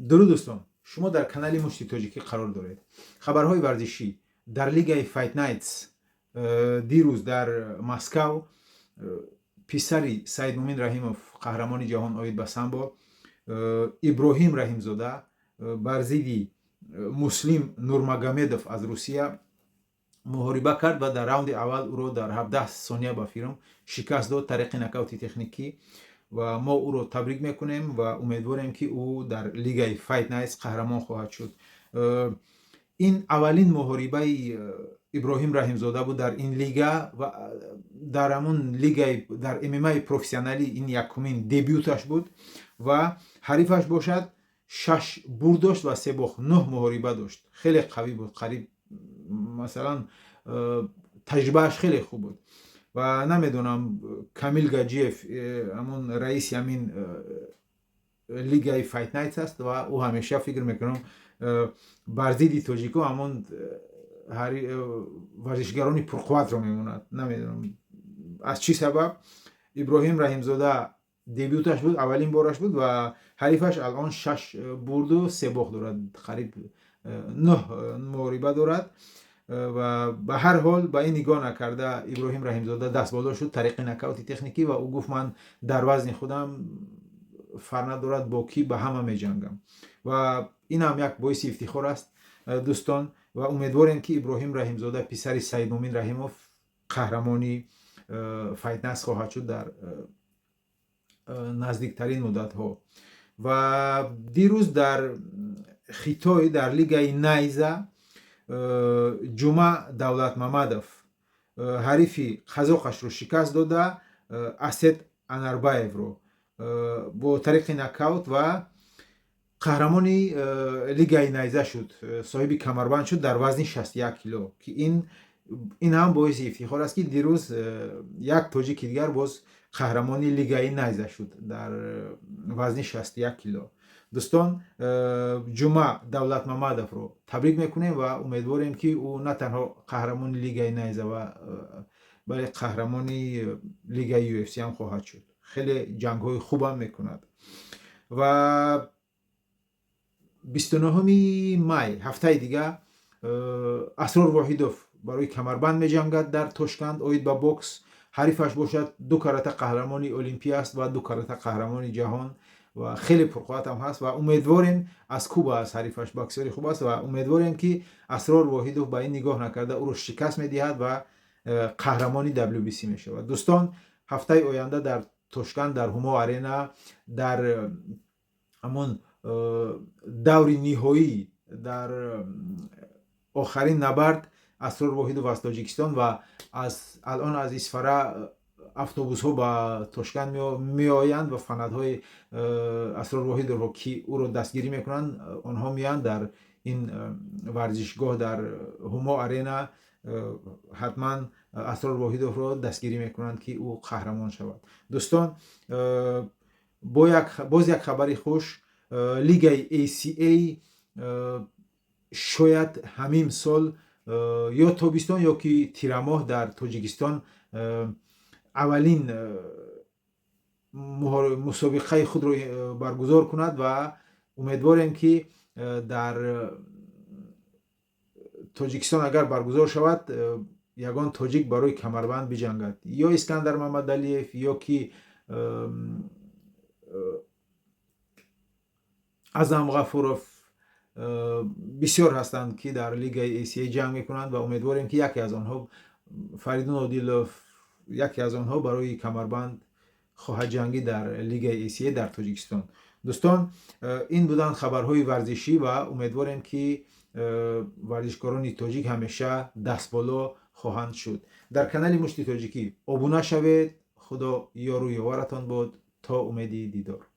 درود دوستان، شما در کانال مشتی تاجیکی قرار دارید. خبرهای ورزشی در لیگ فایت نایتس دیروز در مسکو پسری سعید مومن رحیموف قهرمان جهان آید به سامبو ابراهیم رحیمزاده بر ضد مسلم نورماگомедов از روسیه محاربه کرد و در راوند اول او را در 17 ثانیه به فیرم شکست داد طریق نکاوت تکنیکی و ما او رو تبریک میکنیم و امیدواریم که او در لیگ فایت نایتس قهرمان خواهد شد. این اولین محاربه ابراهیم رحیمزاده بود در این لیگ و در همون لیگ در ام ام ای پروفسیونالی این یکمین دبیوتش بود و حریفش باشد 6 برد داشت و 3 باخت، 9 محاربه داشت. خیلی قوی بود، قریب مثلا تجربهش خیلی خوب بود و نمیدونم کامیل گاجیف همون رئیس همین لیگ فایت نایتس است و او همیشه فکر میکنم بر ضد تاجیکو همون ورزشگرانی پرقوت رو میموند. نمیدونم از چی سبب ابراهیم رحیمزاده دبیوتش بود، اولین بارش بود و حریفش الان 6 برد و 3 باخت دارد، قریب 9 محاربه دارد و به هر حال با این نگاه نکرده ابراهیم رحیمزاده دست بالا شد طریق نکاوت تکنیکی و او گفت من در وزن خودم فرق ندارد با کی به همه می جنگم و این هم یک باعث افتخار است دوستان و امیدواریم که ابراهیم رحیمزاده پسر سعید مومن رحیموف قهرمانی فایت نایتس خواهد شد در نزدیکترین مدت ها. و دیروز در خیتای در لیگ نایزا جمعه دولتمامدов حریف قزاقش رو شکست داده اسد اناربаев رو با طریق نکاوت و قهرمانی لیگ نایزا شد، صاحب کمربند شد در وزن 61 کیلو که این هم باعث افتخار است که دیروز یک تاجیک دیگر باز قهرمانی لیگ نایزا شد در وزن 61 کیلو. دوستان جمعه دولتمامدов رو تبریک میکنیم و امیدواریم که او نه تنها قهرمان لیگ نایزا و بلکه قهرمانی لیگ یو اف سی هم خواهد شد. خیلی جنگ های خوب هم میکند و 29 می هفته دیگه اسرار واحدوف برای کمربند میجنگد در تاشکند آید با بوکس. حریفش باشد 2 کرات قهرمانی المپیا است و 2 کرات قهرمانی جهان و خیلی پرقوت هم هست و امیدواریم از کوبا از حریفش باکسری خوب است و امیدواریم که اسرار واحدوف با این نگاه نکرده او رو شکست میدهد و قهرمانی دبلیو بی سی میشه. دوستان هفته آینده در تاشکند در هوما آرینا در همون دور نهایی در آخرین نبرد اسرار واحدوف از تاجیکستان و الان از اسفره اتوبوس ها با تاشکند می آیند و فندهای اسرار واحدوف رو که او رو دستگیری میکنند آنها میان در این ورزشگاه در هوما آرینا حتما اسرار واحدوف رو دستگیری میکنند که او قهرمان شود. دوستان باز یک خبری خوش، لیگ ای سی ای شاید همین سال یا تابستان یا که تیرماه در تاجیکستان اولین مسابقه خود رو برگزار کند و امیدواریم که در تاجیکستان اگر برگزار شود یگان تاجیک برای کمربند بجنگد، یا اسکندر محمدعلیف یا که اعظم غفورов بسیار هستند که در لیگ ای سی ای جنگ میکنند و امیدواریم که یکی از آنها فریدون عادیلوف یکی از آنها برای کمربند خواهد جنگی در لیگ ای سی ای در تاجیکستان. دوستان این بودن خبرهای ورزشی و امیدواریم که ورزشکاران تاجیک همیشه دست بالا خواهند شد. در کانال مشتی تاجیکی ابونه شوید. خدا یار و یاورتان باد تا امید دیدار.